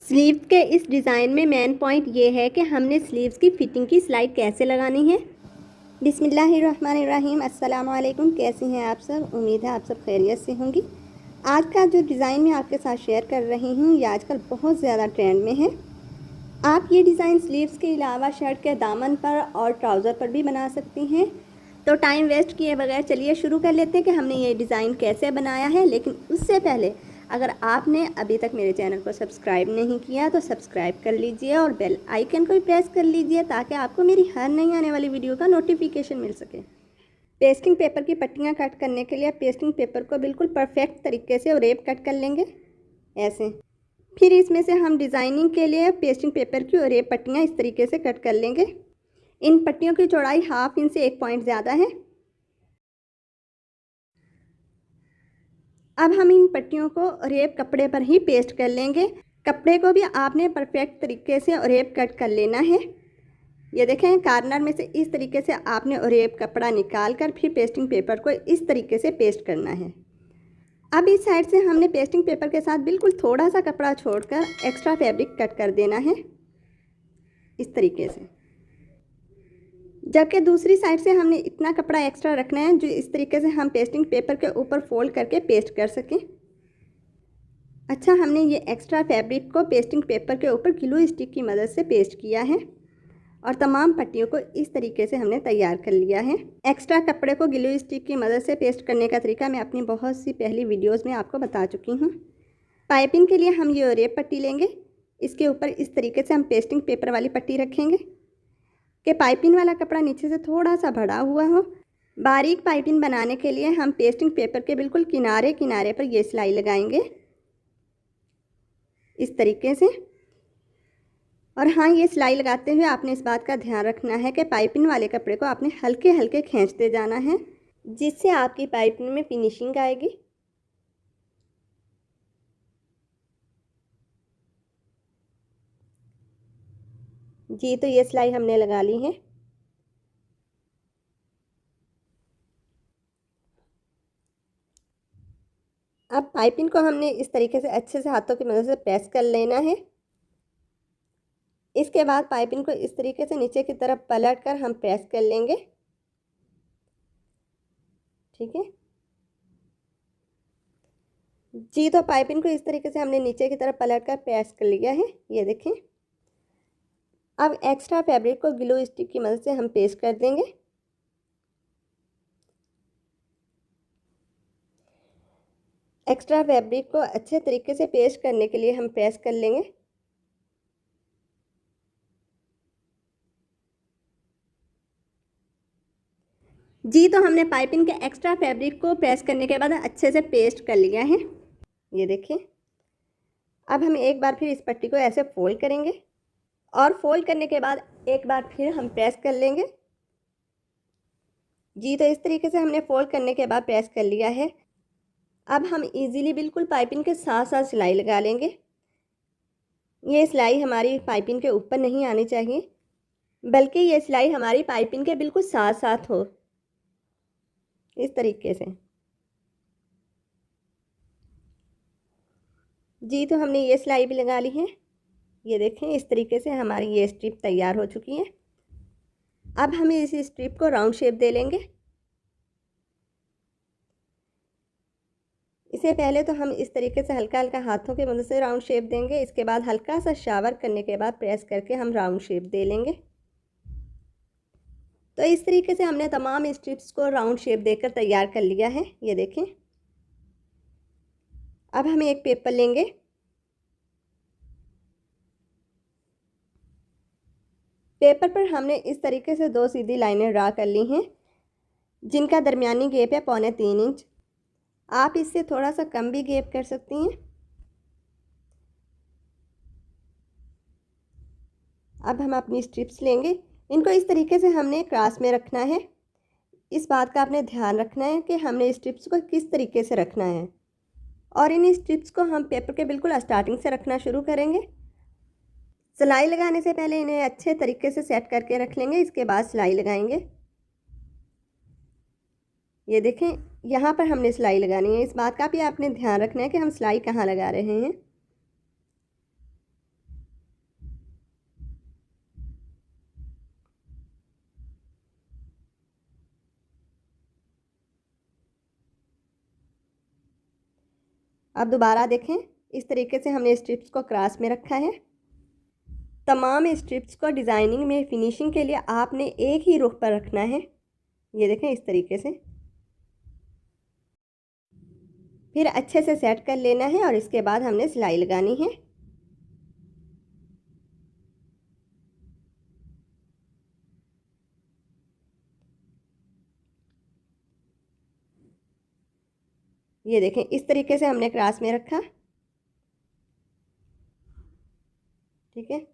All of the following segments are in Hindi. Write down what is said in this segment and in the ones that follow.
स्लीव्स के इस डिज़ाइन में मेन पॉइंट ये है कि हमने स्लीव्स की फिटिंग की सिलाई कैसे लगानी है। बिस्मिल्लाहिर्रहमानिर्रहीम, अस्सलाम वालेकुम। कैसी हैं आप सब? उम्मीद है आप सब खैरियत से होंगी। आज का जो डिज़ाइन मैं आपके साथ शेयर कर रही हूँ ये आजकल बहुत ज़्यादा ट्रेंड में है। आप ये डिज़ाइन स्लीव्स के अलावा शर्ट के दामन पर और ट्राउज़र पर भी बना सकती हैं। तो टाइम वेस्ट किए बगैर चलिए शुरू कर लेते हैं कि हमने ये डिज़ाइन कैसे बनाया है। लेकिन उससे पहले अगर आपने अभी तक मेरे चैनल को सब्सक्राइब नहीं किया तो सब्सक्राइब कर लीजिए और बेल आइकन को भी प्रेस कर लीजिए ताकि आपको मेरी हर नई आने वाली वीडियो का नोटिफिकेशन मिल सके। पेस्टिंग पेपर की पट्टियाँ कट करने के लिए पेस्टिंग पेपर को बिल्कुल परफेक्ट तरीके से रेप कट कर लेंगे ऐसे। फिर इसमें से हम डिज़ाइनिंग के लिए पेस्टिंग पेपर की रेप पट्टियाँ इस तरीके से कट कर लेंगे। इन पट्टियों की चौड़ाई 1/2 इंच से 1 पॉइंट ज़्यादा है। अब हम इन पट्टियों को रेप कपड़े पर ही पेस्ट कर लेंगे। कपड़े को भी आपने परफेक्ट तरीके से रेप कट कर लेना है। ये देखें, कार्नर में से इस तरीके से आपने रेप कपड़ा निकाल कर फिर पेस्टिंग पेपर को इस तरीके से पेस्ट करना है। अब इस साइड से हमने पेस्टिंग पेपर के साथ बिल्कुल थोड़ा सा कपड़ा छोड़कर एक्स्ट्रा फैब्रिक कट कर देना है इस तरीके से। जबकि दूसरी साइड से हमने इतना कपड़ा एक्स्ट्रा रखना है जो इस तरीके से हम पेस्टिंग पेपर के ऊपर फोल्ड करके पेस्ट कर सकें। अच्छा, हमने ये एक्स्ट्रा फैब्रिक को पेस्टिंग पेपर के ऊपर ग्लू स्टिक की मदद से पेस्ट किया है और तमाम पट्टियों को इस तरीके से हमने तैयार कर लिया है। एक्स्ट्रा कपड़े को ग्लू स्टिक की मदद से पेस्ट करने का तरीका मैं अपनी बहुत सी पहली वीडियोस में आपको बता चुकी हूँ। पाइपिंग के लिए हम ये रेप पट्टी लेंगे। इसके ऊपर इस तरीके से हम पेस्टिंग पेपर वाली पट्टी रखेंगे कि पाइपिंग वाला कपड़ा नीचे से थोड़ा सा भरा हुआ हो। बारीक पाइपिंग बनाने के लिए हम पेस्टिंग पेपर के बिल्कुल किनारे किनारे पर ये सिलाई लगाएंगे इस तरीके से। और हाँ, ये सिलाई लगाते हुए आपने इस बात का ध्यान रखना है कि पाइपिंग वाले कपड़े को आपने हल्के हल्के खींचते जाना है जिससे आपकी पाइपिंग में फिनिशिंग आएगी। जी, तो ये सिलाई हमने लगा ली है। अब पाइपिंग को हमने इस तरीके से अच्छे से हाथों की मदद से प्रेस कर लेना है। इसके बाद पाइपिंग को इस तरीके से नीचे की तरफ पलट कर हम प्रेस कर लेंगे। ठीक है जी, तो पाइपिंग को इस तरीके से हमने नीचे की तरफ पलट कर प्रेस कर लिया है। ये देखें। अब एक्स्ट्रा फैब्रिक को ग्लू स्टिक की मदद से हम पेस्ट कर देंगे। एक्स्ट्रा फैब्रिक को अच्छे तरीके से पेस्ट करने के लिए हम प्रेस कर लेंगे। जी, तो हमने पाइपिंग के एक्स्ट्रा फैब्रिक को प्रेस करने के बाद अच्छे से पेस्ट कर लिया है। ये देखिए। अब हम एक बार फिर इस पट्टी को ऐसे फोल्ड करेंगे और फोल्ड करने के बाद एक बार फिर हम प्रेस कर लेंगे। जी, तो इस तरीके से हमने फोल्ड करने के बाद प्रेस कर लिया है। अब हम इजीली बिल्कुल पाइपिंग के साथ साथ सिलाई लगा लेंगे। ये सिलाई हमारी पाइपिंग के ऊपर नहीं आनी चाहिए बल्कि ये सिलाई हमारी पाइपिंग के बिल्कुल साथ साथ हो इस तरीके से। जी, तो हमने ये सिलाई भी लगा ली है। ये देखें, इस तरीके से हमारी ये स्ट्रिप तैयार हो चुकी है। अब हम इस स्ट्रिप को राउंड शेप दे लेंगे। इससे पहले तो हम इस तरीके से हल्का हल्का हाथों की मदद से राउंड शेप देंगे। इसके बाद हल्का सा शावर करने के बाद प्रेस करके हम राउंड शेप दे लेंगे। तो इस तरीके से हमने तमाम स्ट्रिप्स को राउंड शेप देकर तैयार कर लिया है। ये देखें। अब हम एक पेपर लेंगे। पेपर पर हमने इस तरीके से 2 सीधी लाइनें ड्रा कर ली हैं जिनका दरमियानी गैप है 3.25 इंच। आप इससे थोड़ा सा कम भी गैप कर सकती हैं। अब हम अपनी स्ट्रिप्स लेंगे। इनको इस तरीके से हमने क्रॉस में रखना है। इस बात का आपने ध्यान रखना है कि हमने स्ट्रिप्स को किस तरीके से रखना है और इन स्ट्रिप्स को हम पेपर के बिल्कुल स्टार्टिंग से रखना शुरू करेंगे। सिलाई लगाने से पहले इन्हें अच्छे तरीके से सेट करके रख लेंगे। इसके बाद सिलाई लगाएंगे। ये देखें, यहाँ पर हमने सिलाई लगानी है। इस बात का भी आपने ध्यान रखना है कि हम सिलाई कहाँ लगा रहे हैं। अब दोबारा देखें, इस तरीके से हमने स्ट्रिप्स को क्रॉस में रखा है। तमाम स्ट्रिप्स को डिज़ाइनिंग में फिनिशिंग के लिए आपने एक ही रुख पर रखना है। ये देखें इस तरीके से, फिर अच्छे से सेट कर लेना है और इसके बाद हमने सिलाई लगानी है। ये देखें इस तरीके से हमने क्रॉस में रखा, ठीक है।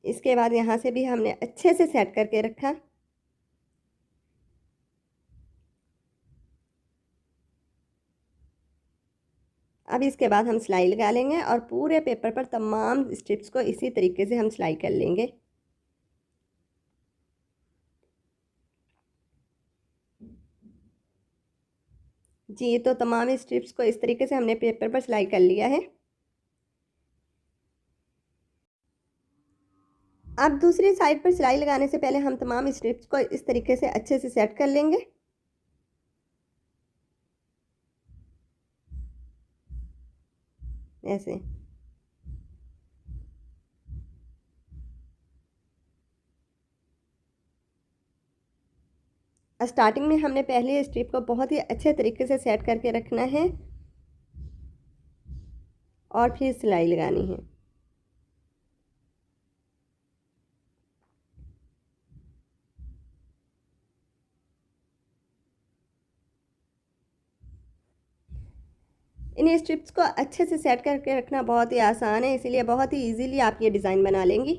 इसके बाद यहाँ से भी हमने अच्छे से सेट करके रखा। अब इसके बाद हम सिलाई लगा लेंगे और पूरे पेपर पर तमाम स्ट्रिप्स को इसी तरीके से हम सिलाई कर लेंगे। जी, तो तमाम स्ट्रिप्स को इस तरीके से हमने पेपर पर सिलाई कर लिया है। अब दूसरी साइड पर सिलाई लगाने से पहले हम तमाम स्ट्रिप्स को इस तरीके से अच्छे से सेट कर लेंगे। ऐसे स्टार्टिंग में हमने पहली स्ट्रिप को बहुत ही अच्छे तरीके से सेट करके रखना है और फिर सिलाई लगानी है। इन स्ट्रिप्स को अच्छे से सेट करके रखना बहुत ही आसान है, इसीलिए बहुत ही इजीली आप ये डिज़ाइन बना लेंगी।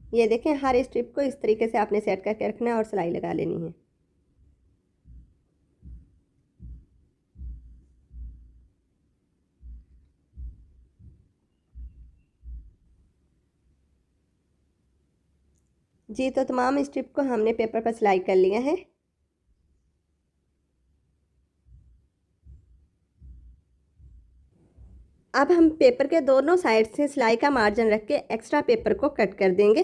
ये देखें, हर स्ट्रिप को इस तरीके से आपने सेट करके रखना है और सिलाई लगा लेनी है। जी, तो तमाम स्ट्रिप को हमने पेपर पर सिलाई कर लिया है। अब हम पेपर के दोनों साइड से सिलाई का मार्जिन रख के एक्स्ट्रा पेपर को कट कर देंगे।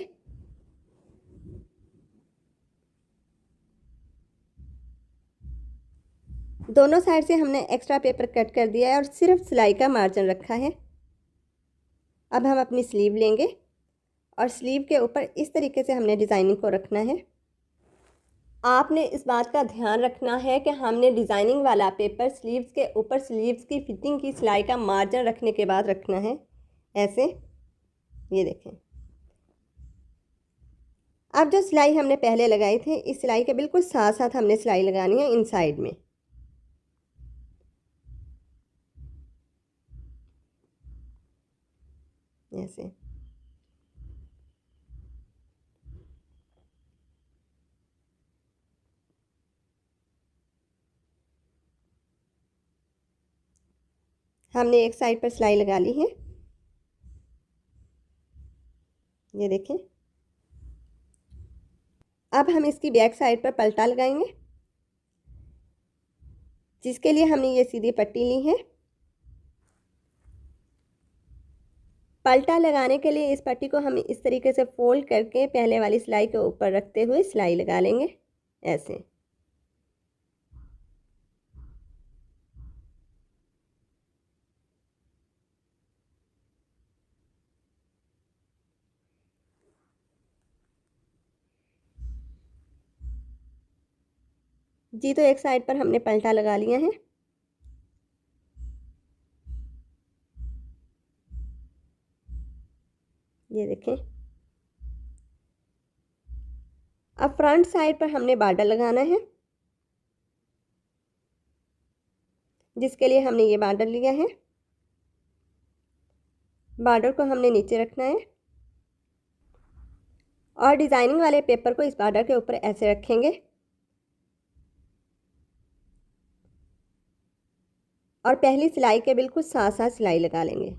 दोनों साइड से हमने एक्स्ट्रा पेपर कट कर दिया है और सिर्फ सिलाई का मार्जिन रखा है। अब हम अपनी स्लीव लेंगे और स्लीव के ऊपर इस तरीके से हमने डिज़ाइनिंग को रखना है। आपने इस बात का ध्यान रखना है कि हमने डिज़ाइनिंग वाला पेपर स्लीव्स के ऊपर स्लीव्स की फिटिंग की सिलाई का मार्जिन रखने के बाद रखना है, ऐसे। ये देखें, अब जो सिलाई हमने पहले लगाई थी, इस सिलाई के बिल्कुल साथ साथ हमने सिलाई लगानी है इन साइड में। ऐसे हमने एक साइड पर सिलाई लगा ली है। ये देखें, अब हम इसकी बैक साइड पर पलटा लगाएंगे, जिसके लिए हमने ये सीधी पट्टी ली है। पलटा लगाने के लिए इस पट्टी को हम इस तरीके से फोल्ड करके पहले वाली सिलाई के ऊपर रखते हुए सिलाई लगा लेंगे, ऐसे। जी, तो एक साइड पर हमने पलटा लगा लिया है। ये देखें, अब फ्रंट साइड पर हमने बॉर्डर लगाना है, जिसके लिए हमने ये बॉर्डर लिया है। बॉर्डर को हमने नीचे रखना है और डिज़ाइनिंग वाले पेपर को इस बॉर्डर के ऊपर ऐसे रखेंगे और पहली सिलाई के बिल्कुल साथ साथ सिलाई लगा लेंगे।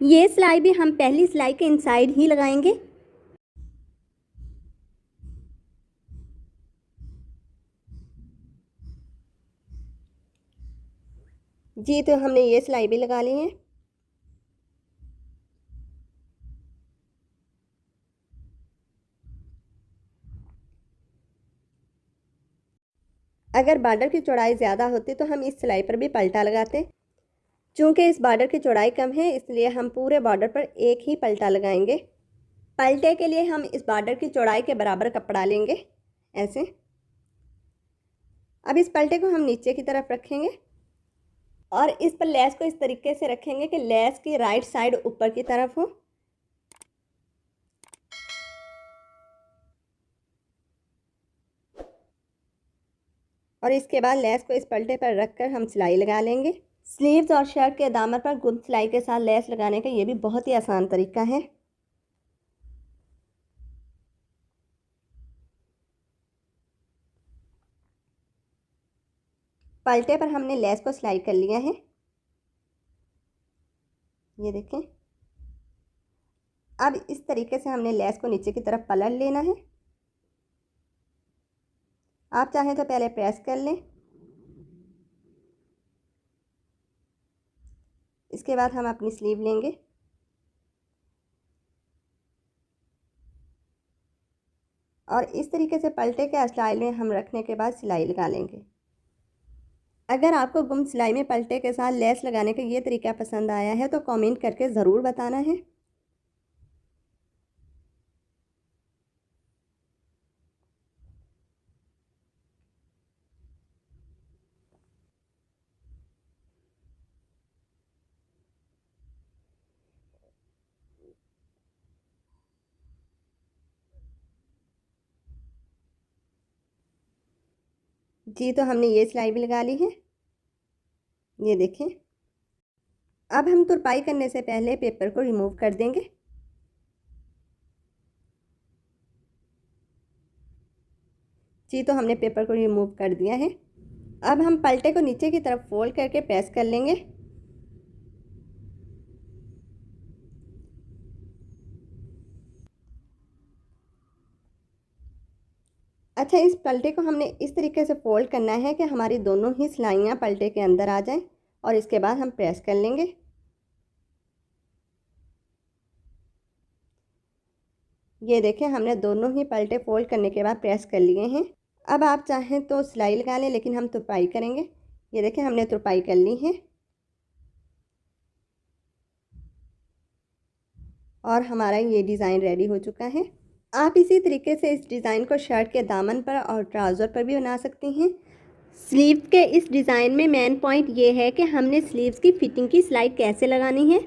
ये सिलाई भी हम पहली सिलाई के इनसाइड ही लगाएंगे। जी, तो हमने ये सिलाई भी लगा ली है। अगर बॉर्डर की चौड़ाई ज़्यादा होती तो हम इस सिलाई पर भी पलटा लगाते। चूँकि इस बॉर्डर की चौड़ाई कम है इसलिए हम पूरे बॉर्डर पर एक ही पलटा लगाएंगे। पलटे के लिए हम इस बॉर्डर की चौड़ाई के बराबर कपड़ा लेंगे ऐसे। अब इस पलटे को हम नीचे की तरफ रखेंगे और इस पर लेस को इस तरीके से रखेंगे कि लेस की राइट साइड ऊपर की तरफ हो। और इसके बाद लेस को इस पलटे पर रखकर हम सिलाई लगा लेंगे। स्लीव्स और शर्ट के दामन पर गुंद सिलाई के साथ लेस लगाने का ये भी बहुत ही आसान तरीका है। पलटे पर हमने लेस को सिलाई कर लिया है, ये देखें। अब इस तरीके से हमने लेस को नीचे की तरफ पलट लेना है। आप चाहें तो पहले प्रेस कर लें, इसके बाद हम अपनी स्लीव लेंगे और इस तरीके से पलटे के स्टाइल में हम रखने के बाद सिलाई लगा लेंगे। अगर आपको गुम्म सिलाई में पलटे के साथ लेस लगाने का ये तरीका पसंद आया है तो कमेंट करके ज़रूर बताना है। जी तो हमने ये सिलाई भी लगा ली है, ये देखें। अब हम तुरपाई करने से पहले पेपर को रिमूव कर देंगे। जी तो हमने पेपर को रिमूव कर दिया है। अब हम पलटे को नीचे की तरफ फोल्ड करके प्रेस कर लेंगे। अच्छा, इस पलटे को हमने इस तरीके से फोल्ड करना है कि हमारी दोनों ही सिलाइयाँ पलटे के अंदर आ जाएं और इसके बाद हम प्रेस कर लेंगे। ये देखें, हमने दोनों ही पलटे फोल्ड करने के बाद प्रेस कर लिए हैं। अब आप चाहें तो सिलाई लगा लें, लेकिन हम तुरपाई करेंगे। ये देखें, हमने तुरपाई कर ली है और हमारा ये डिज़ाइन रेडी हो चुका है। आप इसी तरीके से इस डिज़ाइन को शर्ट के दामन पर और ट्राउज़र पर भी बना सकती हैं। स्लीव्स के इस डिज़ाइन में मेन पॉइंट ये है कि हमने स्लीव्स की फिटिंग की सिलाई कैसे लगानी है।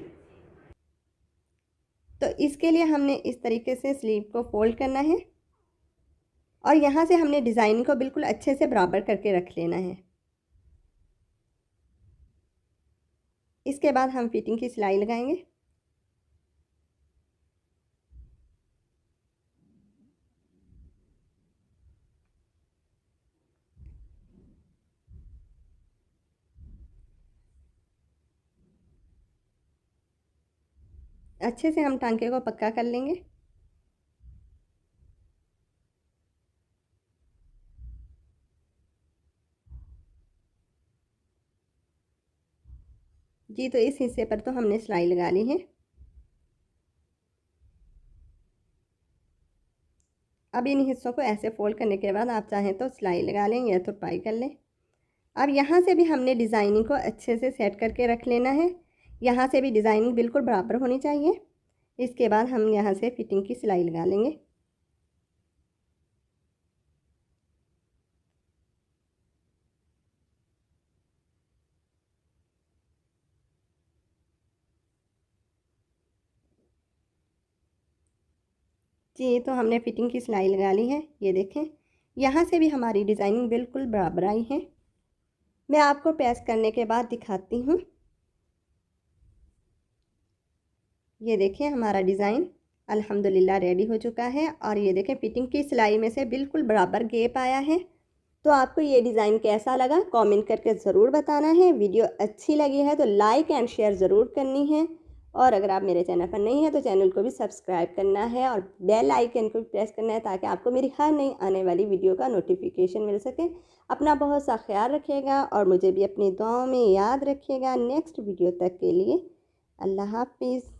तो इसके लिए हमने इस तरीके से स्लीव को फोल्ड करना है और यहाँ से हमने डिज़ाइन को बिल्कुल अच्छे से बराबर करके रख लेना है। इसके बाद हम फिटिंग की सिलाई लगाएंगे। अच्छे से हम टांके को पक्का कर लेंगे। जी तो इस हिस्से पर तो हमने सिलाई लगा ली है। अब इन हिस्सों को ऐसे फोल्ड करने के बाद आप चाहें तो सिलाई लगा लें या तुरपाई कर लें। अब यहाँ से भी हमने डिज़ाइनिंग को अच्छे से सेट करके रख लेना है। यहाँ से भी डिज़ाइनिंग बिल्कुल बराबर होनी चाहिए। इसके बाद हम यहाँ से फिटिंग की सिलाई लगा लेंगे। जी तो हमने फिटिंग की सिलाई लगा ली है, ये देखें। यहाँ से भी हमारी डिज़ाइनिंग बिल्कुल बराबर आई है। मैं आपको प्रेस करने के बाद दिखाती हूँ। ये देखें, हमारा डिज़ाइन अल्हम्दुलिल्लाह रेडी हो चुका है और ये देखें फिटिंग की सिलाई में से बिल्कुल बराबर गैप आया है। तो आपको ये डिज़ाइन कैसा लगा कमेंट करके ज़रूर बताना है। वीडियो अच्छी लगी है तो लाइक एंड शेयर ज़रूर करनी है और अगर आप मेरे चैनल पर नहीं हैं तो चैनल को भी सब्सक्राइब करना है और बेल आइकन को भी प्रेस करना है ताकि आपको मेरी हर नई आने वाली वीडियो का नोटिफिकेशन मिल सके। अपना बहुत सा ख्याल रखिएगा और मुझे भी अपनी दुआओं में याद रखिएगा। नेक्स्ट वीडियो तक के लिए अल्लाह हाफिज़।